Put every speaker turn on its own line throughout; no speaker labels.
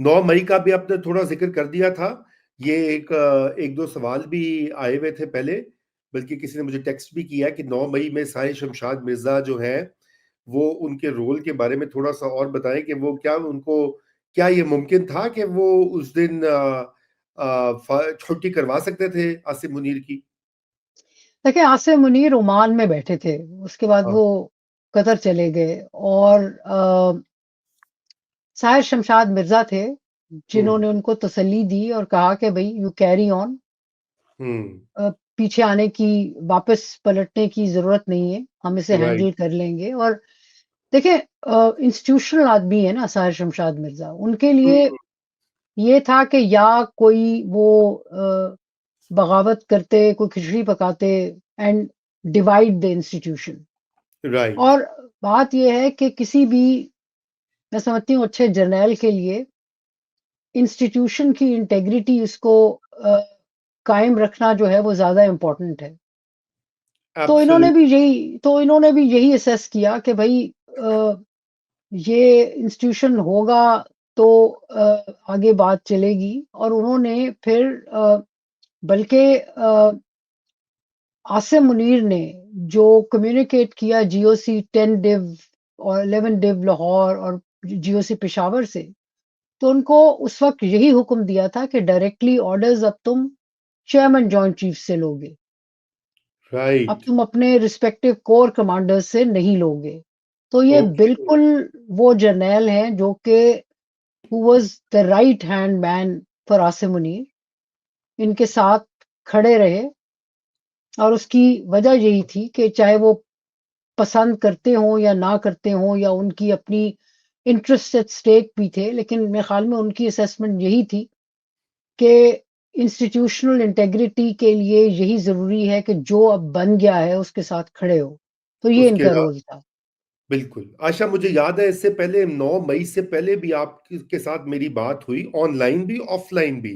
9 मई का भी आपने थोड़ा जिक्र कर दिया था। ये एक दो सवाल भी आए हुए थे पहले, बल्कि किसी ने मुझे टेक्स्ट भी किया कि 9 मई में साहिर शमशाद मिर्जा जो है वो उनके रोल के बारे में थोड़ा सा और बताएं कि वो क्या उनको, क्या ये मुमकिन था कि वो उस दिन छुट्टी करवा सकते थे आसिम मुनीर की?
देखिए, आसिम मुनीर ओमान में बैठे थे, उसके बाद
हाँ।
वो कतर चले गए और साहिर शमशाद मिर्जा थे
हम्म।
जिन्होंने उनको तसल्ली दी और कहा कि भाई यू कैरी ऑन,
हम्म।
पीछे आने की, वापस पलटने की जरूरत नहीं है, हम इसे
राइट।
हैंडल कर लेंगे। और देखिए, इंस्टीट्यूशनल आदमी है ना साहिर शमशाद मिर्जा, उनके लिए
हम्म।
ये था कि या कोई वो बगावत करते, कोई खिचड़ी पकाते and divide the institution.
Right.
और बात ये है कि किसी भी, मैं समझती हूँ अच्छे जर्नैल के लिए इंस्टीट्यूशन की इंटेग्रिटी, उसको कायम रखना जो है वो ज्यादा इम्पोर्टेंट है।
एब्सोल्युट।
तो इन्होंने भी यही असेस किया कि भाई अ, ये इंस्टीट्यूशन होगा तो आगे बात चलेगी। और उन्होंने फिर बल्कि आसिम मुनीर ने जो कम्युनिकेट किया जीओसी 10 डिव और 11 डिव लाहौर और जीओसी पेशावर से, तो उनको उस वक्त यही हुक्म दिया था कि डायरेक्टली ऑर्डर्स अब तुम चेयरमैन जॉइंट चीफ से लोगे, अब
राइट।
तुम अपने रिस्पेक्टिव कोर कमांडर्स से नहीं लोगे। तो ये
ओके।
बिल्कुल वो जर्नैल हैं जो कि who was the right hand man for Asim Munir, इनके साथ खड़े रहे। और उसकी वजह यही थी कि चाहे वो पसंद करते हों या ना करते हों, या उनकी अपनी इंटरेस्ट एट स्टेक भी थे, लेकिन मेरे ख्याल में उनकी असेसमेंट यही थी कि इंस्टीट्यूशनल इंटेग्रिटी के लिए यही ज़रूरी है कि जो अब बन गया है उसके साथ खड़े हो। तो ये
उसके
इनका रोल था।
बिल्कुल। आशा, मुझे याद है इससे पहले 9 मई से पहले भी आपके साथ मेरी बात हुई, ऑनलाइन भी ऑफलाइन भी,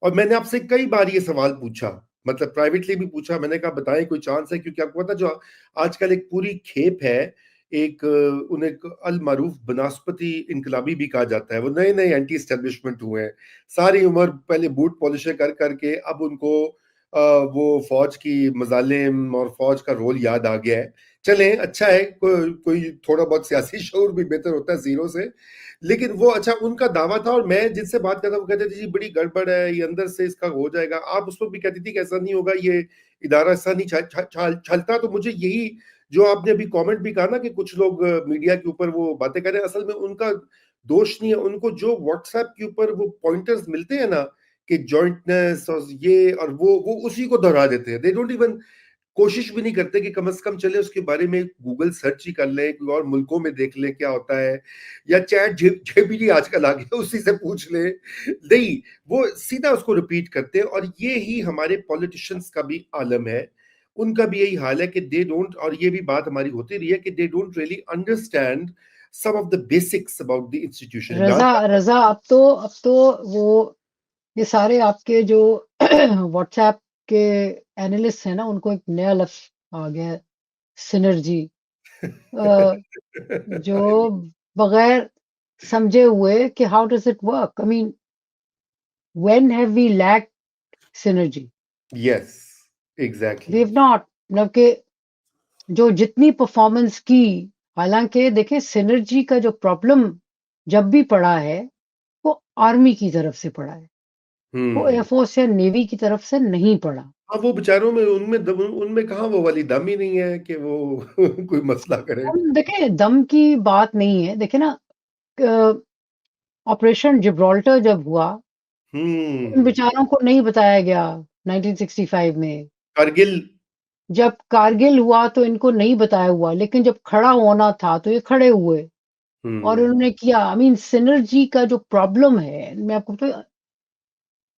और मैंने आपसे कई बार ये सवाल पूछा, मतलब प्राइवेटली भी पूछा। मैंने कहा बताएं कोई चांस है, क्योंकि आपको पता जो आजकल एक पूरी खेप है, एक उन्हें अल मारूफ बनास्पति इनकलाबी भी कहा जाता है। वो नए नए एंटी एस्टेब्लिशमेंट हुए हैं, सारी उम्र पहले बूट पॉलिश कर करके अब उनको वो फौज की मजालिम और फौज का रोल याद आ गया है। चलें, अच्छा है, कोई थोड़ा बहुत सियासी शऊर भी बेहतर होता है जीरो से। लेकिन वो अच्छा उनका दावा था, और मैं जिनसे बात करता वो कहते थे जी बड़ी गड़बड़ है, ये अंदर से इसका हो जाएगा। आप उस वक्त भी कहती थी कि ऐसा नहीं होगा, ये इदारा ऐसा नहीं छलता। तो मुझे यही, जो आपने अभी कमेंट भी कहा ना कि कुछ लोग मीडिया के ऊपर वो बातें कर रहे हैं, असल में उनका दोष नहीं है। उनको जो व्हाट्सएप के ऊपर वो पॉइंटर्स मिलते हैं ना कि जॉइंटनेस और ये और वो उसी को दोहरा देते हैं। दे डोंट इवन कोशिश भी नहीं करते कि कम से कम चले उसके बारे में गूगल सर्च ही कर ले, कोई और मुल्कों में देख ले क्या होता है, या चैट जीपीटी आजकल आ गया उसी से पूछ ले। नहीं, वो सीधा उसको रिपीट करते हैं। और ये ही हमारे पॉलिटिशियंस का भी आलम है, उनका भी यही हाल है कि दे डोंट, और ये भी बात हमारी होती रही है कि they don't really understand some of the basics about the institution. Imran
Raza
साहब।
रज़ा अब तो वो ये सारे आपके जो व्हाट्सएप के एनालिस्ट हैं ना, उनको एक नया लफ्ज़ आ गया है, सिनर्जी। अ, जो बगैर समझे हुए कि how does it work? I mean, when have we lacked synergy?
Yes,
we
exactly.
Have not. मतलब कि जो जितनी परफॉर्मेंस की, हालांकि देखें सिनर्जी का जो प्रॉब्लम जब भी पड़ा है वो आर्मी की तरफ से पड़ा है, वो
हम्म।
एयरफोर्स या नेवी की तरफ से नहीं पड़ा।
हाँ, वो बेचारों में, उनमें कहाँ वो वाली दम ही नहीं है कि वो कोई मसला करे।
हम देखें, दम की बात नहीं है, देखें ना, ऑपरेशन जिब्राल्टर जब हुआ, उन
हम्म।
बेचारों को नहीं बताया गया 1965 में।
कारगिल।
जब कारगिल हुआ तो इनको नहीं बताया हुआ, लेकिन जब खड़ा होना था तो ये खड़े हुए और
हम्म।
उन्होंने किया। आई मीन, सिनर्जी का जो प्रॉब्लम है, मैं आपको तो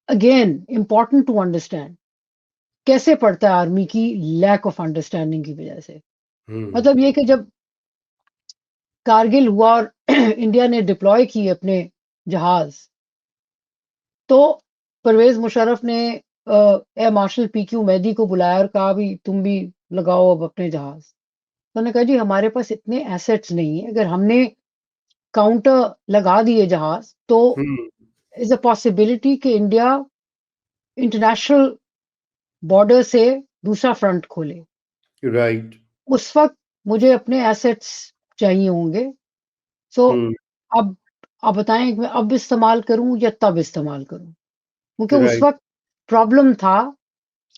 अगेन इम्पॉर्टेंट टू अंडरस्टैंड, कैसे पड़ता है आर्मी की लैक ऑफ अंडरस्टैंडिंग की वजह से।
हम्म।
मतलब ये कि जब कारगिल हुआ और इंडिया ने डिप्लॉय किए अपने जहाज, तो परवेज मुशर्रफ ने एयर मार्शल पीक्यू मैदी को बुलाया और कहा भी तुम भी लगाओ अब अपने जहाज। तो उन्होंने कहा जी हमारे पास इतने एसेट्स नहीं है, अगर हमने काउंटर लगा दिए जहाज तो
हम्म।
इज अ पॉसिबिलिटी कि इंडिया इंटरनेशनल बॉर्डर से दूसरा फ्रंट खोले।
राइट।
उस वक्त मुझे अपने एसेट्स चाहिए होंगे। सो
हम्म।
अब आप बताएं कि मैं अब इस्तेमाल करूं या तब इस्तेमाल करूं, क्योंकि उस
राइट।
वक्त प्रॉब्लम था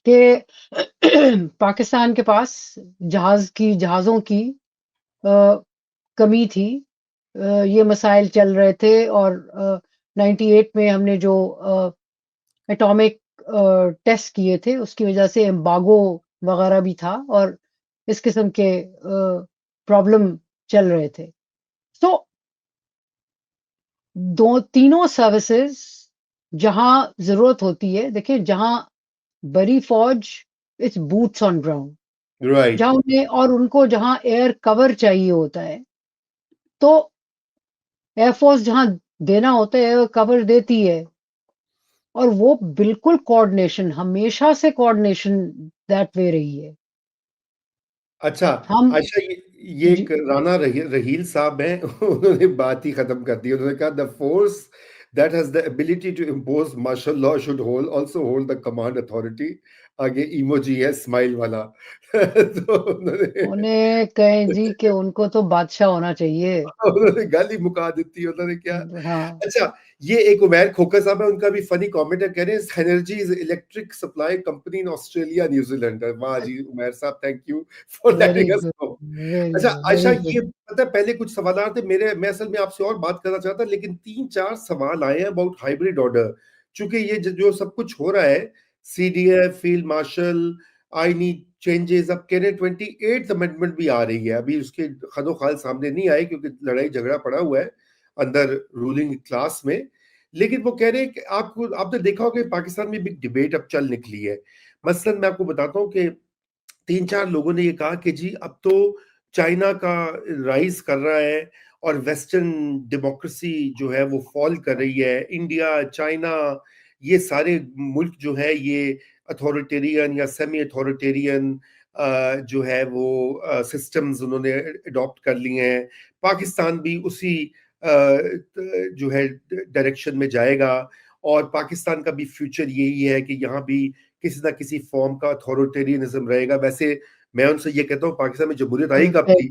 कि पाकिस्तान के पास जहाज़ों की अ, कमी थी। ये मसाइल चल रहे थे और 98 में हमने जो एटॉमिक टेस्ट किए थे उसकी वजह से एम्बागो वगैरह भी था और इस किस्म के प्रॉब्लम चल रहे थे। तो दो तीनों सर्विसेज जहां जरूरत होती है, देखिए जहां बड़ी फौज it's boots on ground,
right.
जहां उन्हें और उनको जहां एयर कवर चाहिए होता है, तो एयरफोर्स जहां देना होता है एयर कवर देती है। और वो बिल्कुल कोऑर्डिनेशन, हमेशा से कोऑर्डिनेशन दैट वे रही है।
अच्छा।
हम
अच्छा, ये
जी
एक राना रहील साहब हैं। उन्होंने बात ही खत्म कर दी। उन्होंने कहा, the force that has the ability to impose martial law should hold also hold the command authority. आगे इमोजी है स्माइल वाला। तो उन्होंने
उन्हें कहें जी कि उनको तो बादशाह होना चाहिए।
उन्होंने गाली मुका दी थी। उन्होंने क्या।
हाँ,
अच्छा, ये एक उमैर खोखर साहब है, उनका भी फनी कमेंट है। कह रहे हैं energy is electric supply company in Australia New Zealand. वाह जी उमैर साहब, thank you for
very
letting us
good,
no.
Very
अच्छा
गुड,
आयशा,
वेरी
ये
गुड।
पता है पहले कुछ सवाल थे मेरे, मैं असल में आपसे और बात करना चाहता, लेकिन 3-4 सवाल आए हैं अबाउट हाइब्रिड ऑर्डर। चूंकि ये जो सब कुछ हो रहा है, CDF, field marshal, I need changes, अब कह रहे हैं 28th अमेंडमेंट भी आ रही है। अभी उसके खदो खाल सामने नहीं आए क्योंकि लड़ाई झगड़ा पड़ा हुआ है अंदर रूलिंग क्लास में। लेकिन वो कह रहे हैं कि आपने देखा होगा कि पाकिस्तान में भी डिबेट अब चल निकली है। मसलन मैं आपको बताता हूँ कि 3-4 लोगों ने ये कहा कि जी अब तो चाइना का राइज कर रहा है और वेस्टर्न डेमोक्रेसी जो है वो फॉल कर रही है। इंडिया, चाइना, ये सारे मुल्क जो है ये अथॉरिटेरियन या सेमी अथॉरिटेरियन जो है वो सिस्टम्स उन्होंने अडॉप्ट कर लिए हैं। पाकिस्तान भी उसी जो है डायरेक्शन में जाएगा और पाकिस्तान का भी फ्यूचर यही है कि यहाँ भी किसी ना किसी फॉर्म का अथॉरिटेरियनिज्म रहेगा। वैसे मैं उनसे ये कहता हूँ, पाकिस्तान में जमहूरियत आई कब थी?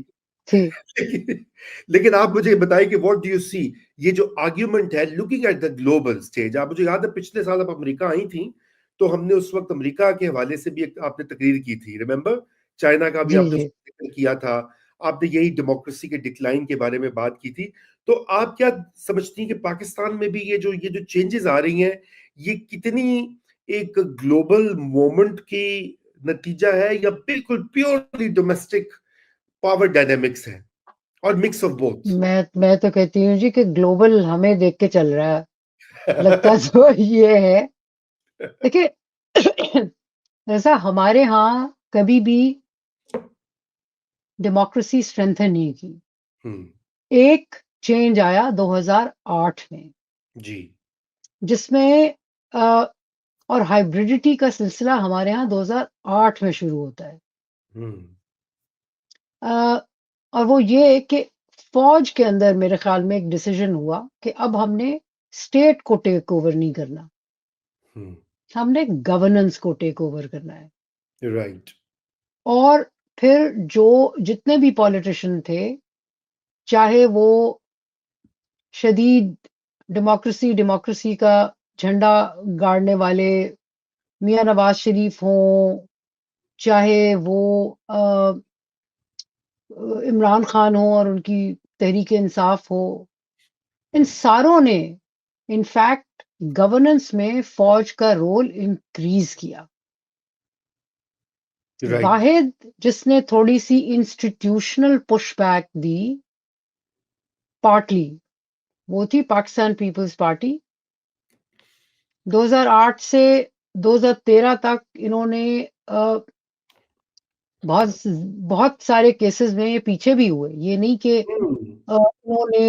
थी।
लेकिन आप मुझे बताइए कि व्हाट डू यू सी, ये जो आर्ग्यूमेंट है looking at the global stage. आप, मुझे याद है पिछले साल आप अमेरिका आई थी, तो हमने उस वक्त अमेरिका के हवाले से भी एक आपने तकरीर की थी, रिमेंबर? चाइना का भी
जी,
आपने
जी।
उसमें जिक्र किया था। आपने यही डेमोक्रेसी के डिक्लाइन के बारे में बात की थी। तो आप क्या समझती हैं कि पाकिस्तान में भी ये जो चेंजेस आ रही हैं, ये कितनी एक ग्लोबल मोमेंट की नतीजा है या बिल्कुल प्योरली डोमेस्टिक पावर डायनेमिक्स है और मिक्स ऑफ बोथ?
मैं तो कहती हूँ जी कि ग्लोबल हमें देख के चल रहा है, लगता तो ये है। देखिए ऐसा हमारे यहाँ कभी भी डेमोक्रेसी स्ट्रेंथन नहीं की।
हम्म।
एक चेंज आया 2008 में,
जी।
जिसमें अ, और हाइब्रिडिटी का सिलसिला हमारे यहाँ 2008 में शुरू होता है।
हम्म।
अ, और वो ये कि फौज के अंदर मेरे ख्याल में एक डिसीजन हुआ कि अब हमने स्टेट को टेक ओवर नहीं करना,
हम्म।
हमने गवर्नेंस को टेक ओवर करना है।
राइट।
और फिर जो जितने भी पॉलिटिशियन थे, चाहे वो शदीद डेमोक्रेसी डेमोक्रेसी का झंडा गाड़ने वाले मियां नवाज शरीफ हों, चाहे वो इमरान खान हो और उनकी तहरीक इंसाफ हो, इन सारों ने इनफैक्ट गवर्नेंस में फौज का रोल इंक्रीज किया।
राइट।
वाहिद जिसने थोड़ी सी इंस्टीट्यूशनल पुशबैक दी, पार्टली, वो थी पाकिस्तान पीपल्स पार्टी। 2008 से 2013 तक इन्होंने अ, बहुत बहुत सारे केसेस में ये पीछे भी हुए। ये नहीं कि इन्होंने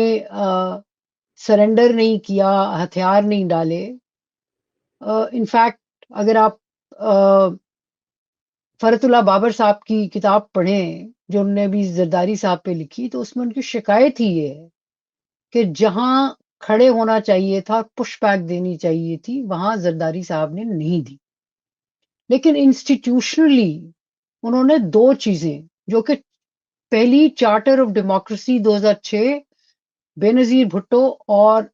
सरेंडर नहीं किया, हथियार नहीं डाले। इनफैक्ट अगर आप अ, फरतुल्लाह बाबर साहब की किताब पढ़ें जो उन्होंने अभी जरदारी साहब पे लिखी, तो उसमें उनकी शिकायत ही ये है कि जहां खड़े होना चाहिए था, पुश बैक देनी चाहिए थी, वहां जरदारी साहब ने नहीं दी। लेकिन इंस्टीट्यूशनली उन्होंने दो चीजें, जो कि पहली charter of democracy 2006 Benazir Bhutto और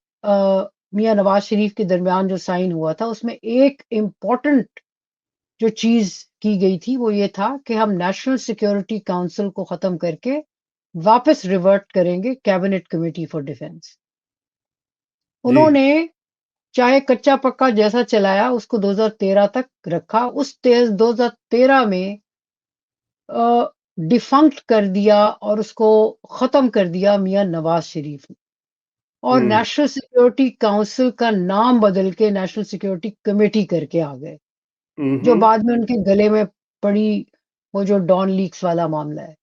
मियां नवाज शरीफ के दरमियान जो साइन हुआ था, उसमें एक इम्पॉर्टेंट जो चीज की गई थी वो ये था कि हम नेशनल सिक्योरिटी काउंसिल को खत्म करके वापस रिवर्ट करेंगे कैबिनेट कमेटी फॉर डिफेंस।
जी।
उन्होंने चाहे कच्चा पक्का जैसा चलाया उसको 2013 तक रखा। उस 2013 में डिफंक्ट कर दिया और उसको खत्म कर दिया मियां नवाज शरीफ ने, और
हम्म।
नेशनल सिक्योरिटी काउंसिल का नाम बदल के नेशनल सिक्योरिटी कमेटी करके आ गए, जो
हम्म।
बाद में उनके गले में पड़ी, वो जो डॉन लीक्स वाला मामला है।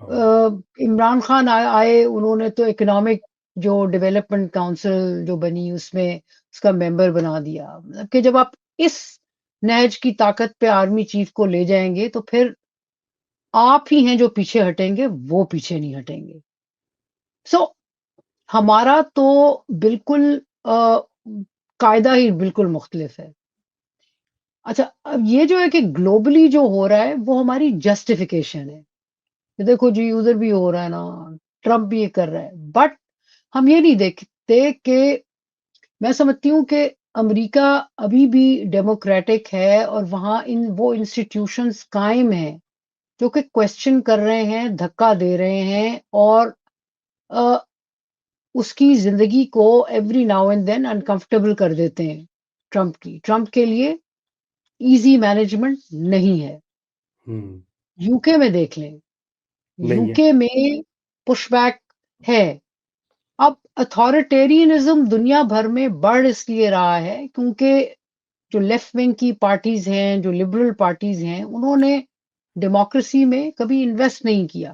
हाँ।
इमरान खान आए, उन्होंने तो इकोनॉमिक जो डेवलपमेंट काउंसिल जो बनी उसमें उसका मेंबर बना दिया। मतलब कि जब आप इस नहज की ताकत पे आर्मी चीफ को ले जाएंगे तो फिर आप ही हैं जो पीछे हटेंगे, वो पीछे नहीं हटेंगे। सो हमारा तो बिल्कुल कायदा ही बिल्कुल मुख्तलिफ है। अच्छा, अब ये जो है कि ग्लोबली जो हो रहा है वो हमारी जस्टिफिकेशन है कि देखो जी उधर भी हो रहा है ना, ट्रम्प भी ये कर रहा है। बट हम ये नहीं देखते कि मैं समझती हूँ कि अमेरिका अभी भी डेमोक्रेटिक है और वहाँ इन वो इंस्टीट्यूशंस कायम हैं जो कि क्वेश्चन कर रहे हैं, धक्का दे रहे हैं, और अ, उसकी जिंदगी को every now and then uncomfortable कर देते हैं। ट्रम्प के लिए इजी मैनेजमेंट नहीं है।
हम्म।
यूके में देख लें,
नहीं है।
यूके में पुशबैक है। अब अथॉरिटेरियनिज्म दुनिया भर में बढ़ इसलिए रहा है क्योंकि जो लेफ्ट विंग की पार्टीज हैं, जो लिबरल पार्टीज हैं, उन्होंने डेमोक्रेसी में कभी इन्वेस्ट नहीं किया।